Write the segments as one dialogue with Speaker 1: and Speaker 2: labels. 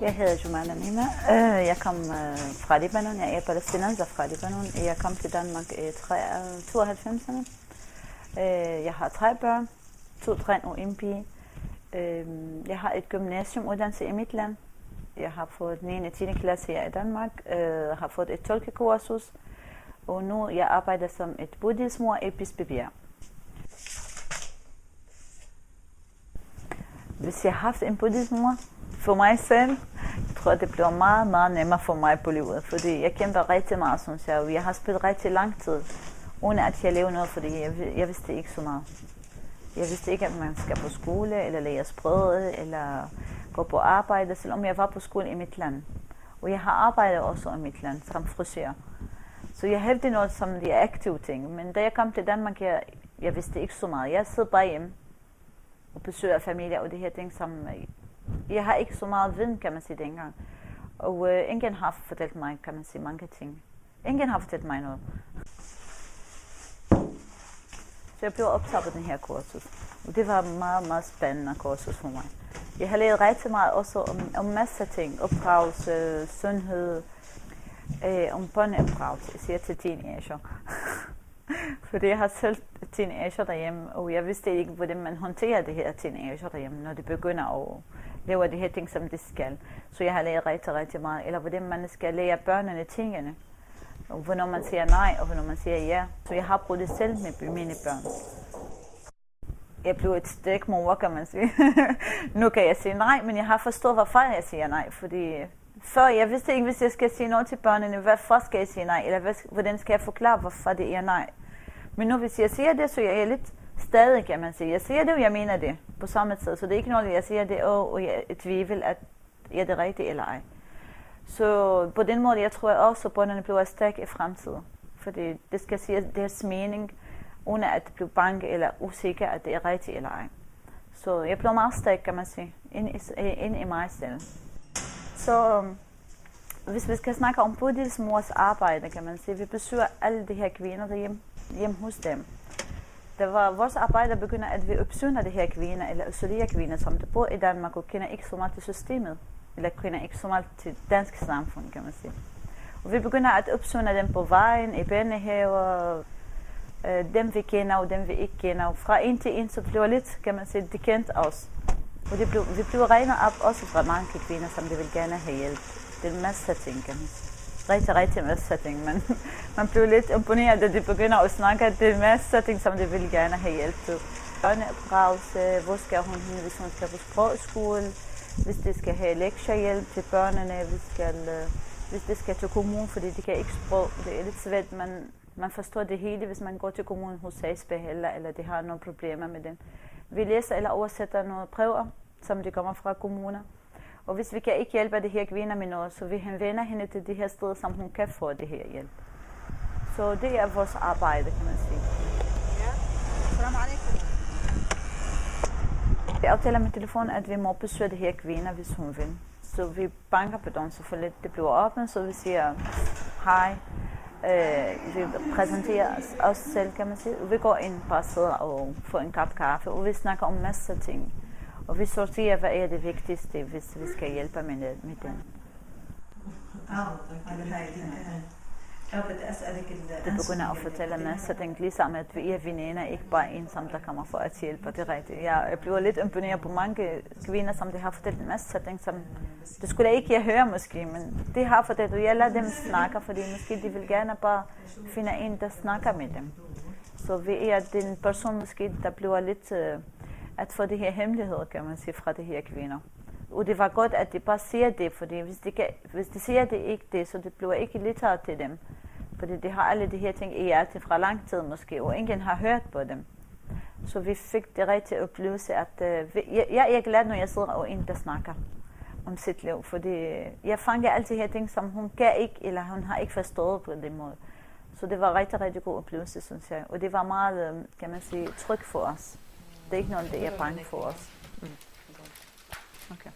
Speaker 1: Jeg hedder Jumana Nima. Jeg kom fra Libanon. Jeg er palæstinenser fra Libanon. Jeg kom til Danmark i 92'erne. Jeg har 3 børn, 2 drenge og en pige. Jeg har et gymnasiumuddannelse i mit land. Jeg har fået 9. og 10. klasse her i Danmark. Jeg har fået et tolkekursus. Og nu jeg arbejder som et buddhismor i Bispebjerg. Hvis jeg har haft en buddhismor for mig selv, jeg tror, det bliver meget, meget nemmere for mig på livet. Fordi jeg kæmper rigtig meget, synes jeg. Jeg har spillet rigtig lang tid, uden at jeg levede noget, fordi jeg vidste ikke så meget. Jeg vidste ikke, at man skal på skole, eller lære sproget, eller gå på arbejde, selvom jeg var på skole i mit land. Og jeg har arbejdet også i mit land som frisør. Så jeg havde noget som de aktive ting. Men da jeg kom til Danmark, jeg vidste ikke så meget. Jeg sidder bare hjemme og besøger familie og det her ting, som jeg har ikke så meget viden, kan man sige, dengang. Og ingen har fortalt mig, kan man sige, mange ting. Ingen har fortalt mig noget. Så jeg blev optaget på den her kursus. Og det var meget, meget spændende kursus for mig. Jeg har lært rigtig meget også om masser af ting. Opdragelse, sundhed, om børneopdragelse, især til teenager. Fordi jeg har selv teenager derhjemme, og jeg vidste ikke, hvordan man håndterer det her teenager derhjemme, når de begynder at lave de her ting, som de skal. Så jeg har lært rigtig, rigtig meget. Eller hvordan man skal lære børnene tingene. Og hvornår man siger nej, og hvornår man siger ja. Så jeg har brugt det selv med mine børn. Jeg blev et stærk mor, kan man sige. Nu kan jeg sige nej, men jeg har forstået, hvorfor jeg siger nej. Fordi før jeg vidste ikke, hvis jeg skal sige noget til børnene, hvorfor skal jeg sige nej, eller hvordan skal jeg forklare, hvorfor det er nej. Men nu hvis jeg siger det, så jeg er lidt stadig, kan man sige. Jeg siger det, og jeg mener det på samme tid. Så det er ikke noget, jeg siger det, og jeg er tvivl, at jeg er det rigtige eller ej. Så på den måde, jeg tror også, at børnene bliver stærke i fremtiden. Fordi det skal sige deres mening, uden at blive bange eller usikker, at det er rigtigt eller ej. Så jeg bliver meget stærk, kan man sige, ind i mig selv. Så hvis vi skal snakke om buddhismors arbejde, kan man sige, vi besøger alle de her kvinder derhjemme hos dem. Vores arbejde begynder, at vi opsøger de her kvinder, eller isolerer kvinder, som der bor i Danmark, og kender ikke så meget til systemet, eller kender ikke så meget til dansk samfund, kan man sige. Og vi begynder at opsøge dem på vejen, i børnehaver, dem vi kender og dem vi ikke kender. Og fra en til en, så bliver lidt, kan man sige, de kendt os. Og vi bliver regnet op også fra mange kvinder, som de vil gerne have hjælp. Det er en masse ting, kan man sige. Rigtig masse ting, men man bliver lidt imponeret, da de begynder at snakke, at det er en masse ting, som de vil gerne have hjælp til. Børneopdragelse, hvor skal hun hen, hvis hun skal på sprogskole, hvis de skal have lektiehjælp til børnene, hvis de skal til kommunen, fordi de kan ikke sprog. Det er lidt svært, man forstår det hele, hvis man går til kommunen hos sagsbehandler, eller de har nogle problemer med dem. Vi læser eller oversætter nogle prøver, som de kommer fra kommuner. Og hvis vi kan ikke hjælpe de her kvinder med noget, så vi henvender hende til de her steder, som hun kan få det her hjælp. Så det er vores arbejde, kan man sige.
Speaker 2: Ja. Salam alaikum.
Speaker 1: Jeg aftaler med telefonen, at vi må besøge de her kvinder, hvis hun vil. Så vi banker på dem, selvfølgelig det bliver åbnet, så vi siger hej. Vi præsenterer os selv, kan man sige. Vi går ind bare sidder og får en kop kaffe, og vi snakker om masser af ting. Og vi sorterer, hvad er det vigtigste, hvis vi skal hjælpe med dem. Det begynder at fortælle masser af ting, ligesom at vi er veninder, ikke bare en, som der kommer for at hjælpe. Det er rigtigt. Jeg bliver lidt imponeret på mange kvinder, som de har fortalt en masse ting, som det skulle jeg ikke høre måske, men de har fortalt, og jeg lader dem snakke, fordi måske de vil gerne bare finde en, der snakker med dem. Så vi er den person måske, der bliver lidt at få de her hemmeligheder, kan man sige, fra de her kvinder. Og det var godt, at de bare siger det, fordi hvis de siger det ikke det, så det bliver ikke lettere til dem. Fordi de har alle de her ting i hjertet fra lang tid måske, og ingen har hørt på dem. Så vi fik det rigtige oplevelse, at jeg er glad, når jeg sidder og en, der snakker om sit liv. Fordi jeg fanger alle de her ting, som hun kan ikke, eller hun har ikke forstået på den måde. Så det var en rigtig, rigtig god oplevelse, synes jeg. Og det var meget, kan man sige, tryg for os. Det er ikke noget, det er bange for os. Okay.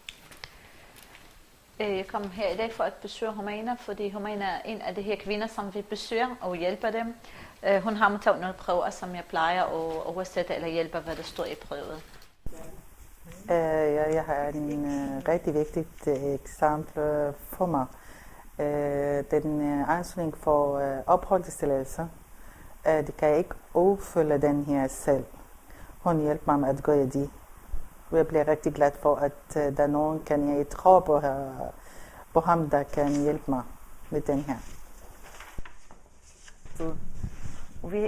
Speaker 1: Jeg kom her i dag for at besøge Humana, fordi Humana er en af de her kvinder, som vi besøger og hjælper dem. Hun har taget nogle prøver, som jeg plejer at oversætte eller hjælpe, hvad der står i prøvet.
Speaker 3: Jeg har en rigtig vigtigt eksempel for mig. Den ansøgning for opholdstilladelse. Det kan jeg ikke udfylde den her selv. Hun hjælper mig med at gøre det. Jeg bliver rigtig glad for, at der er nogen, kan jeg tro på ham, der kan hjælpe mig med den her.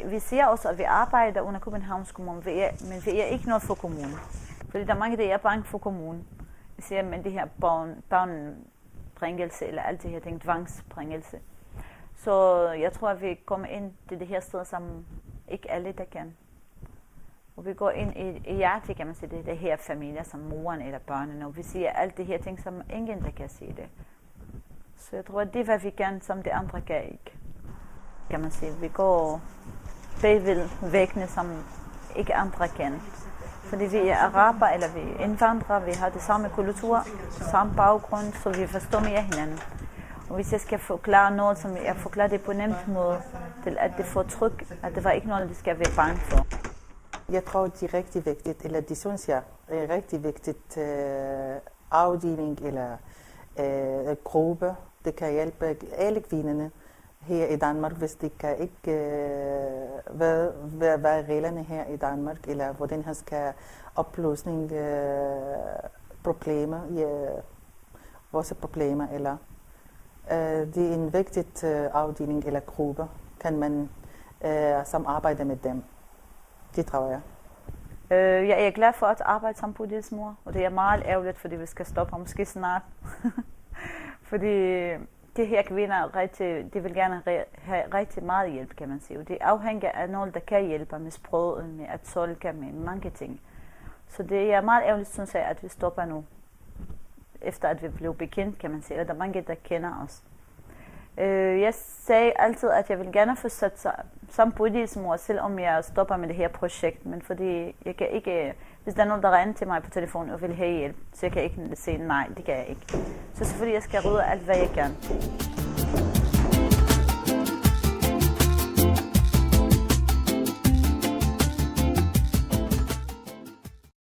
Speaker 1: Vi siger også, at vi arbejder under Københavns Kommune, men vi er ikke noget for kommunen. Fordi der er mange, der er bange for kommunen. Vi siger, men det her børnebringelse eller alt det her ting, tvangsbringelse. Så jeg tror, at vi kommer ind til det her sted, som ikke alle der kan. Og vi går ind i hjertet, kan man sige, det her familier, som moren eller børnene, og vi siger alt det her ting, som ingen der kan sige det. Så jeg tror, at det er, hvad vi kan, som det andre kan ikke. Kan man sige, vi går bagved væggene, som ikke andre kan. Fordi vi er araber, eller vi er indvandrere, vi har det samme kultur, samme baggrund, så vi forstår mere hinanden. Og hvis jeg skal forklare noget, som jeg forklarer det på en nemt måde, til at det får tryk, at det var ikke noget, det skal være bange for.
Speaker 3: Jeg tror, det er rigtig vigtigt, eller det synes jeg er rigtig vigtigt afdeling eller gruppe. Det kan hjælpe alle kvinderne her i Danmark, hvis de kan ikke hvad er reglerne her i Danmark, eller hvordan han skal opløsning problemer, vores problemer, eller det er en vigtig afdeling eller gruppe, kan man som arbejder med dem. Det tror jeg.
Speaker 1: Jeg er glad for at arbejde som politisk mor, og det er meget ærgerligt, fordi vi skal stoppe måske snart. Fordi de her kvinder, de vil gerne have rigtig meget hjælp, kan man sige. Og det afhænger af nogen, der kan hjælpe med sproget, med at tolke, med mange ting. Så det er meget ærgerligt, synes jeg, at vi stopper nu. Efter at vi blev bekendt, kan man sige. Eller der er mange, der kender os. Jeg sagde altid, at jeg vil gerne fortsætte som politisk mor, selvom jeg stopper med det her projekt. Men fordi jeg kan ikke, hvis der er nogen, der ringer til mig på telefonen og vil have hjælp, så jeg kan ikke sige nej, det kan jeg ikke. Så selvfølgelig jeg skal rydde alt, hvad jeg kan.